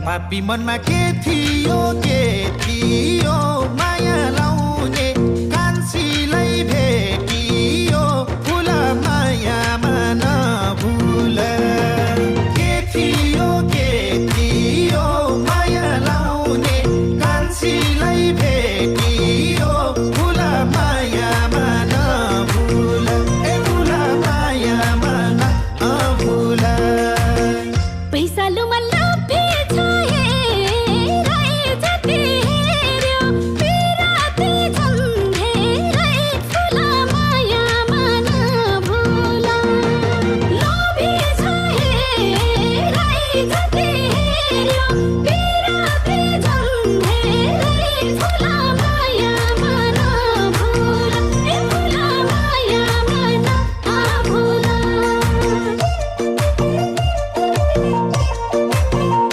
पापी मनमा के थियो माया लाउने कान्छीलाई भेटियो फुल मायामा नभुल के थियो माया लाउने कान्छीलाई भेटियो फुल मायामा नभुल ए फुल मायामा नभुल पैसा लुमा Yeah.